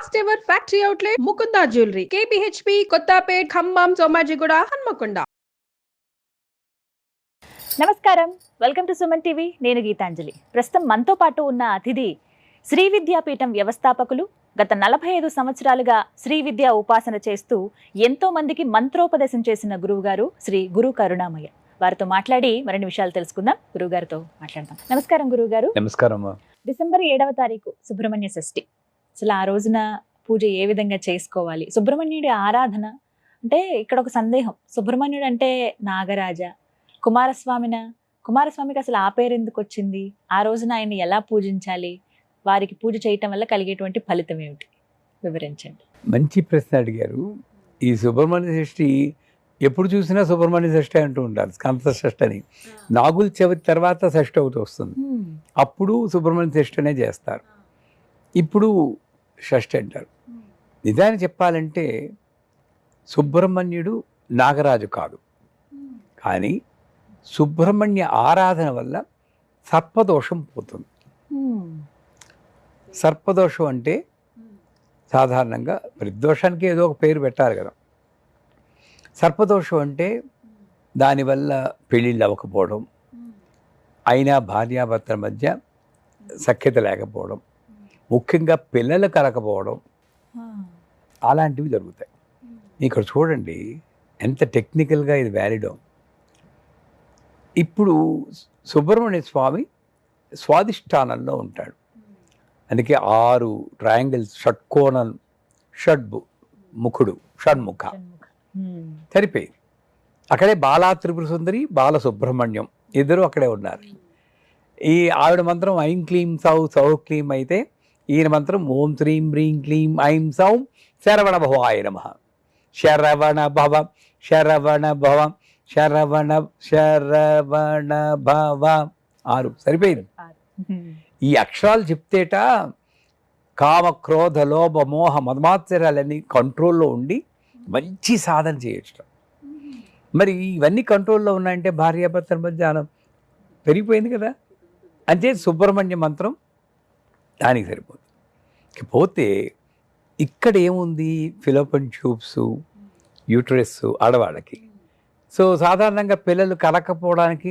First ever factory outlet Mukunda jewellery KPHP Kothapet Khammam Somajiguda Hanmakonda. నమస్కారం, welcome to Suman TV. నేను గీతాంజలి. ప్రస్తుతం మనతో పాటు ఉన్న అతిథి శ్రీ విద్యాపీఠం వ్యవస్థాపకులు, గత 45 సంవత్సరాలుగా శ్రీ విద్యా ఉపాసన చేస్తూ ఎంతో మందికి మంత్రోపదేశం చేసిన గురువు గారు శ్రీ గురు కరుణామయ్య. వారితో మాట్లాడి మరిన్ని విషయాలు తెలుసుకుందాం. గురువు గారితో మాట్లాడదాం. నమస్కారం గురువు గారు. నమస్కారం. డిసెంబర్ 7వ తారీఖు సుబ్రహ్మణ్య షష్ఠి. అసలు ఆ రోజున పూజ ఏ విధంగా చేసుకోవాలి? సుబ్రహ్మణ్యుడి ఆరాధన అంటే ఇక్కడ ఒక సందేహం, సుబ్రహ్మణ్యుడు అంటే నాగరాజ, కుమారస్వామికి అసలు ఆ పేరు ఎందుకు వచ్చింది? ఆ రోజున ఆయన ఎలా పూజించాలి? వారికి పూజ చేయటం వల్ల కలిగేటువంటి ఫలితం ఏమిటి? వివరించండి. మంచి ప్రశ్న అడిగారు. ఈ సుబ్రహ్మణ్య షష్ఠి ఎప్పుడు చూసినా సుబ్రహ్మణ్య షష్ఠి అంటూ ఉంటారు, స్కంద షష్ఠి అని. నాగుల చవితి తర్వాత షష్ఠి ఒకటి వస్తుంది, అప్పుడు సుబ్రహ్మణ్య షష్ఠి అనే చేస్తారు. ఇప్పుడు షష్ఠి అంటారు. నిజాన్ని చెప్పాలంటే సుబ్రహ్మణ్యుడు నాగరాజు కాదు, కానీ సుబ్రహ్మణ్య ఆరాధన వల్ల సర్పదోషం పోతుంది. సర్పదోషం అంటే సాధారణంగా ప్రతిదోషానికి ఏదో ఒక పేరు పెట్టాలి కదా. సర్పదోషం అంటే దానివల్ల పెళ్ళిళ్ళు అవ్వకపోవడం, అయినా భార్యాభర్తల మధ్య సఖ్యత లేకపోవడం, ముఖ్యంగా పిల్లలు కలకపోవడం, అలాంటివి జరుగుతాయి. ఇక్కడ చూడండి ఎంత టెక్నికల్గా ఇది వ్యాలిడో. ఇప్పుడు సుబ్రహ్మణ్య స్వామి స్వాదిష్టానంలో ఉంటాడు, అందుకే 6 ట్రయాంగిల్స్, షట్కోణం, ముఖుడు, షణ్ముఖ సరిపోయింది. అక్కడే బాలా త్రిపుర సుందరి, బాల సుబ్రహ్మణ్యం ఇద్దరు అక్కడే ఉన్నారు. ఈ ఆవిడ మంత్రం ఐం క్లీం సౌ సౌ క్లీం అయితే, ఈయన మంత్రం ఓం శ్రీం హ్రీం క్లీం ఐం సౌం శరవణ భవాయ నమః. శరవణ భవ శరవణ భవ శరవణ శరవణ భవ 6 సరిపోయింది. ఈ అక్షరాలు చెప్తేట కామ క్రోధ లోభ మోహ మదమాత్సర్యాలన్నీ కంట్రోల్లో ఉండి మంచి సాధన చేయొచ్చు. మరి ఇవన్నీ కంట్రోల్లో ఉన్నాయంటే భార్యాభర్తల మధ్య పెరిగిపోయింది కదా. అంటే సుబ్రహ్మణ్య మంత్రం దానికి సరిపోతుంది. పోతే ఇక్కడ ఏముంది, ఫిలోపియన్ ట్యూబ్స్, యూట్రస్ ఆడవాళ్ళకి. సో సాధారణంగా పిల్లలు కలకపోవడానికి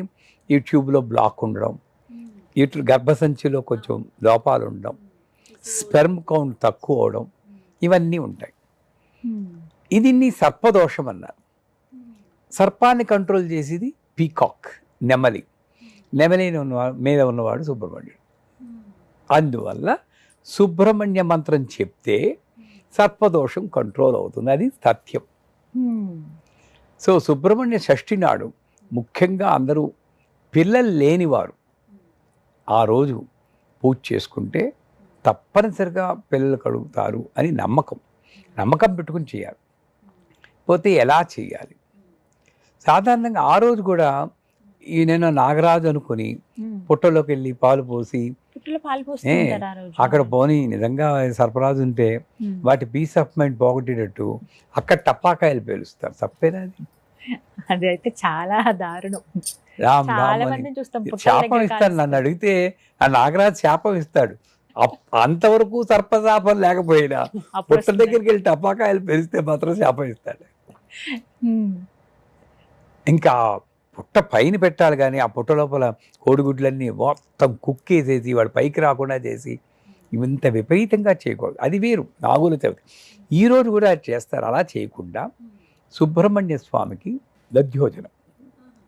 ఈ ట్యూబ్లో బ్లాక్ ఉండడం, గర్భసంచిలో కొంచెం లోపాలు ఉండడం, స్పెర్మ్ కౌంట్ తక్కువ అవడం, ఇవన్నీ ఉంటాయి. ఇది సర్పదోషం అన్నారు. సర్పాన్ని కంట్రోల్ చేసేది పీకాక్, నెమలి మీద ఉన్నవాడు సుబ్రహ్మణ్యుడు. అందువల్ల సుబ్రహ్మణ్య మంత్రం చెప్తే సర్పదోషం కంట్రోల్ అవుతుంది, అది సత్యం. సో సుబ్రహ్మణ్య షష్ఠి నాడు ముఖ్యంగా అందరూ పిల్లలు లేనివారు ఆ రోజు పూజ చేసుకుంటే తప్పనిసరిగా పిల్లలు కలుగుతారు అని నమ్మకం పెట్టుకుని చేయాలి. పోతే ఎలా చేయాలి? సాధారణంగా ఆ రోజు కూడా నేను నాగరాజు అనుకుని పుట్టలోకి వెళ్ళి పాలు పోసి అక్కడ పోని నిజంగా సర్పరాజు ఉంటే వాటి పీస్ ఆఫ్ మైండ్ పోగొట్టేటట్టు అక్కడ టపాకాయలు పేలుస్తారు. తప్పేనా అది? అది అయితే చాలా దారుణం. శాపం ఇస్తాడు. నన్ను అడిగితే ఆ నాగరాజు శాపం ఇస్తాడు. అంతవరకు సర్పశాపం లేకపోయినా పుట్ట దగ్గరికి వెళ్ళి టపాకాయలు పెరిస్తే మాత్రం శాపం ఇస్తాడు. ఇంకా పుట్ట పైన పెట్టాలి, కానీ ఆ పుట్ట లోపల కోడిగుడ్లన్నీ మొత్తం కుక్కేసేసి వాడు పైకి రాకుండా చేసి ఇంత విపరీతంగా చేయకూడదు. అది వేరు, నాగుల చవితి. ఈరోజు కూడా అది చేస్తారు. అలా చేయకుండా సుబ్రహ్మణ్య స్వామికి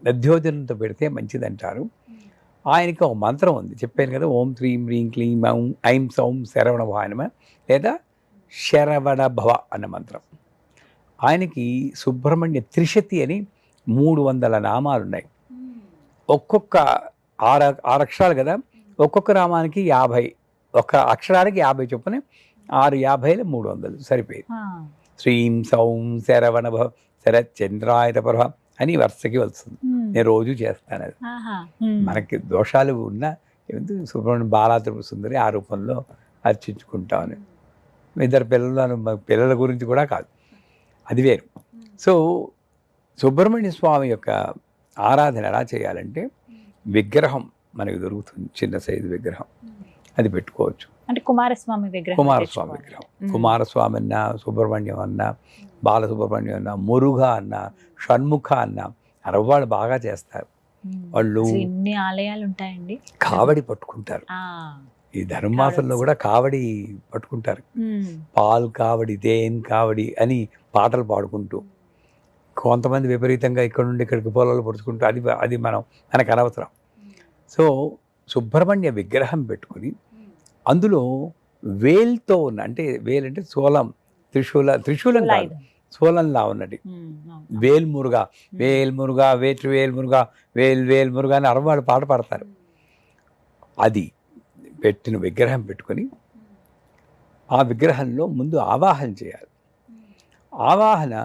దధ్యోజనంతో పెడితే మంచిదంటారు. ఆయనకి ఒక మంత్రం ఉంది, చెప్పాను కదా, ఓం శ్రీం హ్రీం క్లీం ఐం సౌం శరవణ భవాయ నమః, లేదా శరవణ భవ అన్న మంత్రం. ఆయనకి సుబ్రహ్మణ్య త్రిశతి అని 300 నామాలు ఉన్నాయి. ఒక్కొక్క 6 అక్షరాలు కదా, ఒక్కొక్క నామానికి 50, ఒక అక్షరానికి 50 చొప్పున 6 50 300 సరిపోయింది. శ్రీం సౌం శరవణ భవ శరచంద్రాయ ప్రభ అని వరుసకి వస్తుంది. నేను రోజు చేస్తాను అది. మనకి దోషాలు ఉన్నా సుబ్రహ్మణ్యం బాలా త్రిపుర సుందరి ఆ రూపంలో అర్చించుకుంటామని. 2 పిల్లల గురించి కూడా కాదు, అది వేరు. సో సుబ్రహ్మణ్య స్వామి యొక్క ఆరాధన ఎలా చేయాలంటే, విగ్రహం మనకు దొరుకుతుంది, చిన్న సైజు విగ్రహం, అది పెట్టుకోవచ్చు. అంటే కుమారస్వామి విగ్రహం కుమారస్వామి తెచ్చుకోవాలి. విగ్రహం, కుమారస్వామి అన్న, సుబ్రహ్మణ్యం అన్న, బాలసుబ్రహ్మణ్యం అన్న, మురుఘ అన్న, షణ్ముఖ అన్న, అరవాళ్ళు బాగా చేస్తారు. వాళ్ళు అసలు ఇన్ని ఆలయాలు ఉంటాయండి. కావడి పట్టుకుంటారు. ఈ ధనుర్మాసంలో కూడా కావడి పట్టుకుంటారు. పాల్ కావడి, తేన్ కావడి అని పాటలు పాడుకుంటూ, కొంతమంది విపరీతంగా ఇక్కడ నుండి ఇక్కడికి పొలాలు పడుచుకుంటూ, అది మనకు అనవసరం. సో సుబ్రహ్మణ్య విగ్రహం పెట్టుకుని అందులో వేల్తో ఉన్న, అంటే వేల్ అంటే త్రిశూలం కాదు, సోలంలా ఉన్నది వేల్మురుగా, వేల్మురుగా, వేల్మురుగా, వేల్మురుగా అని అరవాళ్ళు పాట పాడతారు. అది పెట్టిన విగ్రహం పెట్టుకొని ఆ విగ్రహంలో ముందు ఆవాహన చేయాలి. ఆవాహన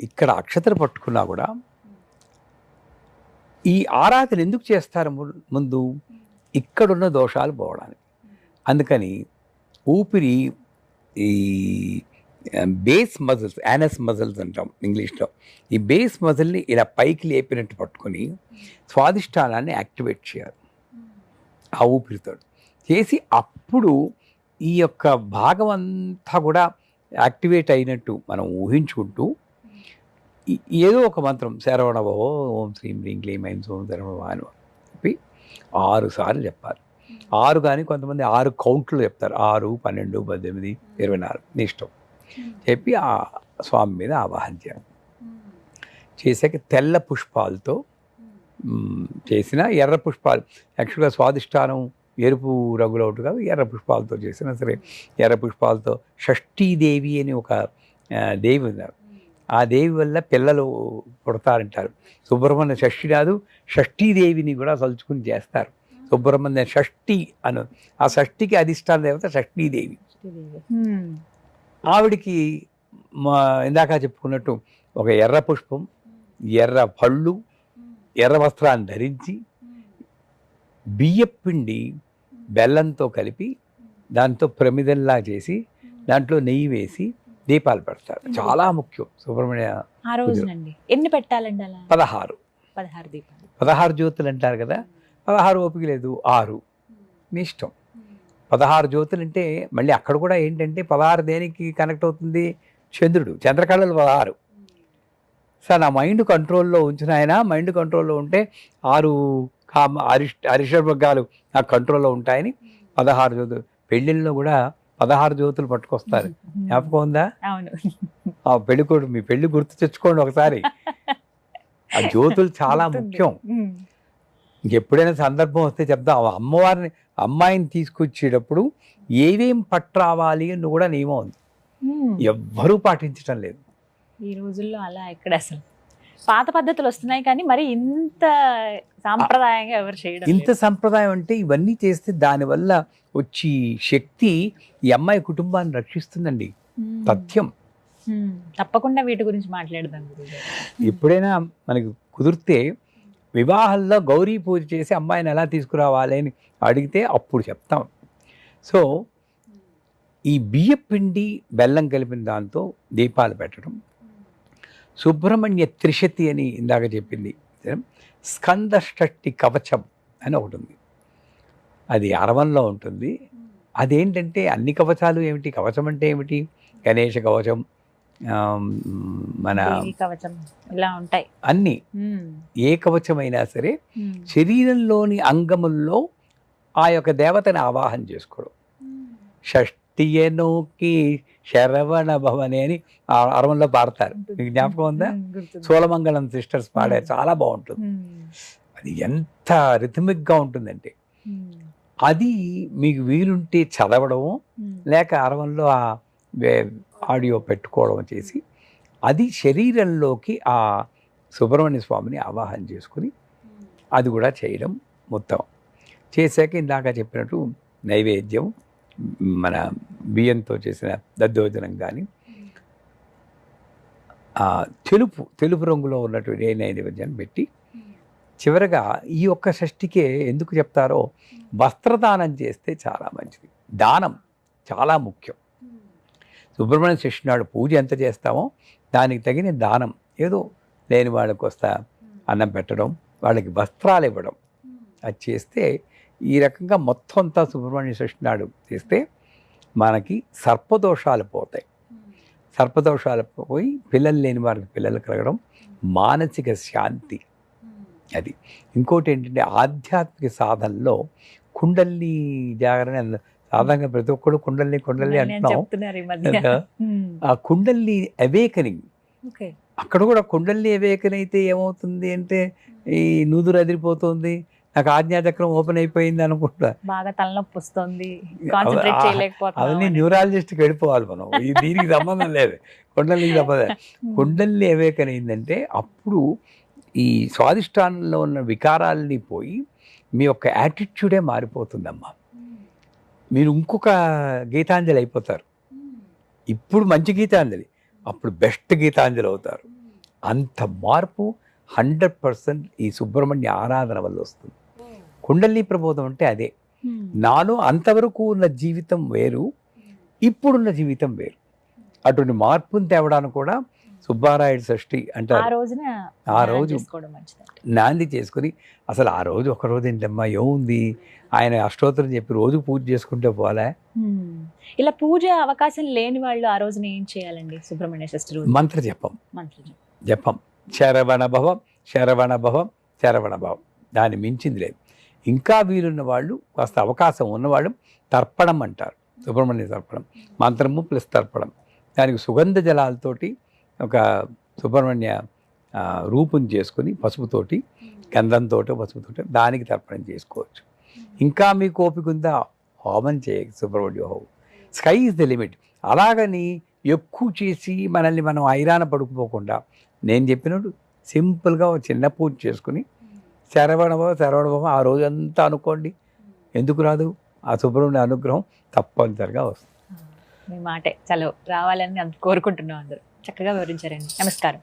ఇక్కడ అక్షతలు పట్టుకున్నా కూడా ఈ ఆరాధన ఎందుకు చేస్తారు ముందు? ఇక్కడున్న దోషాలు పోవడానికి. అందుకని ఊపిరి, ఈ బేస్ మజిల్స్, యానస్ మజిల్స్ అంటాం ఇంగ్లీష్లో, ఈ బేస్ మజిల్ని ఇలా పైకి లేపినట్టు పట్టుకొని స్వాదిష్టానాన్ని యాక్టివేట్ చేయాలి ఆ ఊపిరితో చేసి, అప్పుడు ఈ యొక్క భాగం అంతా కూడా యాక్టివేట్ అయినట్టు మనం ఊహించుకుంటూ ఏదో ఒక మంత్రం, శరవణభో, ఓం శ్రీం హ్రీం క్లీం ఐం సోం శరవణభవ అని చెప్పి 6 సార్లు చెప్పాలి. 6 కానీ కొంతమంది 6 కౌంట్లు చెప్తారు. 6, 12, 18, 24 నీ ఇష్టం చెప్పి ఆ స్వామి మీద ఆవాహన చేయాలి. చేసాక తెల్ల పుష్పాలతో చేసిన, ఎర్ర పుష్పాలు యాక్చువల్గా స్వాదిష్టానం ఎరుపు రంగులో ఉంటుంది కాదు, ఎర్ర పుష్పాలతో చేసినా సరే, ఎర్ర పుష్పాలతో షష్ఠీదేవి అని ఒక దేవి ఉన్నారు. ఆ దేవి వల్ల పిల్లలు పుడతారంటారు. సుబ్రహ్మణ్య షష్ఠి కాదు, షష్ఠీదేవిని కూడా తలుచుకుని చేస్తారు. సుబ్రహ్మణ్య షష్ఠి అను, ఆ షష్ఠికి అధిష్టాన దేవత షష్ఠీదేవి. ఆవిడికి ఇందాక చెప్పుకున్నట్టు ఒక ఎర్ర పుష్పం, ఎర్ర పళ్ళు, ఎర్ర వస్త్రాన్ని ధరించి బియ్యపిండి బెల్లంతో కలిపి దాంతో ప్రమిదల్లా చేసి దాంట్లో నెయ్యి వేసి దీపాలు పెడతారు. చాలా ముఖ్యం. సుబ్రహ్మణ్య ఆ రోజునండి ఎన్ని పెట్టాలండి? అలా 16 దీపాలు, 16 జ్యోతులు అంటారు కదా. 16 ఓపిక లేదు, 6 మీ ఇష్టం. 16 జ్యోతులు అంటే మళ్ళీ అక్కడ కూడా ఏంటంటే 16 దేనికి కనెక్ట్ అవుతుంది? చంద్రుడు, చంద్రకళలు 16. సార్ నా మైండ్ కంట్రోల్లో ఉంచిన ఆయన, మైండ్ కంట్రోల్లో ఉంటే 6 అరిషడ్వర్గాలు నాకు కంట్రోల్లో ఉంటాయని 16 జ్యోతులు. పెళ్ళిళ్ళలో కూడా 16 జ్యోతులు పట్టుకొస్తారు. జ్ఞాపకం ఉందా? ఆ పెళ్ళికోడు, మీ పెళ్లి గుర్తు తెచ్చుకోండి ఒకసారి. ఆ జ్యోతులు చాలా ముఖ్యం. ఇంకెప్పుడైనా సందర్భం వస్తే చెప్దాం. అమ్మాయిని తీసుకొచ్చేటప్పుడు ఏవేం పట్రావాలి అని కూడా నియమం ఉంది. ఎవ్వరూ పాటించటం లేదు ఈ రోజుల్లో. అలా ఎక్కడ అసలు పాత పద్ధతులు వస్తున్నాయి కానీ మరి ఇంత సాంప్రదాయంగా ఎవరు చేయడం. ఇంత సంప్రదాయం అంటే ఇవన్నీ చేస్తే దానివల్ల వచ్చి శక్తి ఈ అమ్మాయి కుటుంబాన్ని రక్షిస్తుందండి. తథ్యం. తప్పకుండా వీటి గురించి మాట్లాడదాం. ఎప్పుడైనా మనకి కుదిరితే వివాహాల్లో గౌరీ పూజ చేసి అమ్మాయిని ఎలా తీసుకురావాలి అని అడిగితే అప్పుడు చెప్తాం. సో ఈ బియ్యపిండి బెల్లం కలిపిన దాంతో దీపాలు పెట్టడం, సుబ్రహ్మణ్య త్రిశతి అని ఇందాక చెప్పింది, స్కంద షష్ఠి కవచం అని ఒకటి ఉంది. అది అరవంలో ఉంటుంది. అదేంటంటే అన్ని కవచాలు ఏమిటి, కవచం అంటే ఏమిటి? గణేష కవచం, మన కవచం, ఇలా ఉంటాయి అన్ని. ఏ కవచమైనా సరే శరీరంలోని అంగముల్లో ఆ యొక్క దేవతని ఆవాహన చేసుకోవడం. షష్ఠియనోకి శరవణ భవని అని అరవంలో పాడతారు. మీకు జ్ఞాపకం ఉందా? సోలమంగళం సిస్టర్స్ పాడారు, చాలా బాగుంటుంది. అది ఎంత రిథమిక్గా ఉంటుందంటే అది మీకు వీలుంటే చదవడము, లేక అరవంలో ఆ ఆడియో పెట్టుకోవడం చేసి అది శరీరంలోకి ఆ సుబ్రహ్మణ్య స్వామిని ఆవాహన చేసుకుని అది కూడా చేయడం మొత్తం చేశాక ఇందాక చెప్పినట్టు నైవేద్యం, మన బియ్యంతో చేసిన దద్దోజనం కానీ, తెలుపు రంగులో ఉన్నటువంటి ఏ నైవేద్యాన్ని పెట్టి చివరగా ఈ ఒక్క షష్ఠికే ఎందుకు చెప్తారో వస్త్రదానం చేస్తే చాలా మంచిది. దానం చాలా ముఖ్యం. సుబ్రహ్మణ్య షష్ఠి నాడు పూజ ఎంత చేస్తామో దానికి తగిన దానం, ఏదో లేని వాళ్ళకి వస్తా అన్నం పెట్టడం, వాళ్ళకి వస్త్రాలు ఇవ్వడం, అది చేస్తే ఈ రకంగా మొత్తం అంతా సుబ్రహ్మణ్య షష్ఠి నాడు చేస్తే మనకి సర్పదోషాలు పోతాయి. సర్పదోషాలు పోయి పిల్లలు లేని వారికి పిల్లలు కలగడం, మానసిక శాంతి. అది ఇంకోటి ఏంటంటే ఆధ్యాత్మిక సాధనలో కుండల్ని జాగరణ సాధారణంగా ప్రతి ఒక్కరు కుండల్ని అంటున్నాం. చెప్తున్నారు ఈ మధ్య. ఆ కుండల్ని అవేకనింగ్, ఓకే. అక్కడ కూడా కుండల్ని అవేకన్ అయితే ఏమవుతుంది అంటే ఈ నూదురు అదిరిపోతుంది, నాకు ఆజ్ఞాచక్రం ఓపెన్ అయిపోయింది అనుకుంటా, బాగా తలనొప్పి వస్తుంది, కాన్సంట్రేట్ చేయలేకపోతున్నాం. అవన్నీ న్యూరాలజిస్ట్కి వెళ్ళిపోవాలి మనం. దీనికి సంబంధం లేదు, కుండలికి సంబంధం. కుండల్ని అవేకన్ అయిందంటే అప్పుడు ఈ స్వాదిష్టానంలో ఉన్న వికారాలని పోయి మీ యొక్క యాటిట్యూడే మారిపోతుందమ్మా. మీరు ఇంకొక గీతాంజలి అయిపోతారు. ఇప్పుడు మంచి గీతాంజలి, అప్పుడు బెస్ట్ గీతాంజలి అవుతారు. అంత మార్పు 100% ఈ సుబ్రహ్మణ్య ఆరాధన వల్ల వస్తుంది. కుండలిని ప్రబోధం అంటే అదే. నాలో అంతవరకు ఉన్న జీవితం వేరు, ఇప్పుడున్న జీవితం వేరు. అటువంటి మార్పుని తేవడానికి కూడా సుబ్బారాయుడు షష్ఠి అంటారు. ఆ రోజు నాంది చేసుకుని అసలు ఆ రోజు ఒక రోజు ఏంటమ్మా ఏముంది, ఆయన అష్టోత్తరం చెప్పి రోజు పూజ చేసుకుంటే పోలే. ఇలా పూజ అవకాశం లేని వాళ్ళు ఆ రోజున ఏం చేయాలండి? సుబ్రహ్మణ్య షష్ఠి రోజు మంత్ర జపం, శరవణ భవం శరవణ భవం శరవణ భవం, దాన్ని మించింది లేదు. ఇంకా వీలున్న వాళ్ళు, కాస్త అవకాశం ఉన్నవాళ్ళు తర్పణం అంటారు, సుబ్రహ్మణ్య తర్పణం, మంత్రము ప్లస్ తర్పణం. దానికి సుగంధ జలాలతోటి ఒక సుబ్రహ్మణ్య రూపం చేసుకుని పసుపుతోటి, గంధంతో పసుపుతోటి దానికి తర్పణం చేసుకోవచ్చు. ఇంకా మీకు ఓపిక ఉందా, హోమం చేయక సుబ్రహ్మణ్య హోమం. Sky is the limit. అలాగని ఎక్కువ చేసి మనల్ని మనం ఐరాణ పడుకుపోకుండా నేను చెప్పినట్టు సింపుల్గా ఒక చిన్న పూజ చేసుకుని శరవణభవం ఆ రోజంతా అనుకోండి. ఎందుకు రాదు? ఆ సుబ్రహ్మణ్య అనుగ్రహం తప్పనిసరిగా వస్తుంది. మీ మాటే చలో రావాలని కోరుకుంటున్నాం అందరూ. చక్కగా వివరించారండి. నమస్కారం.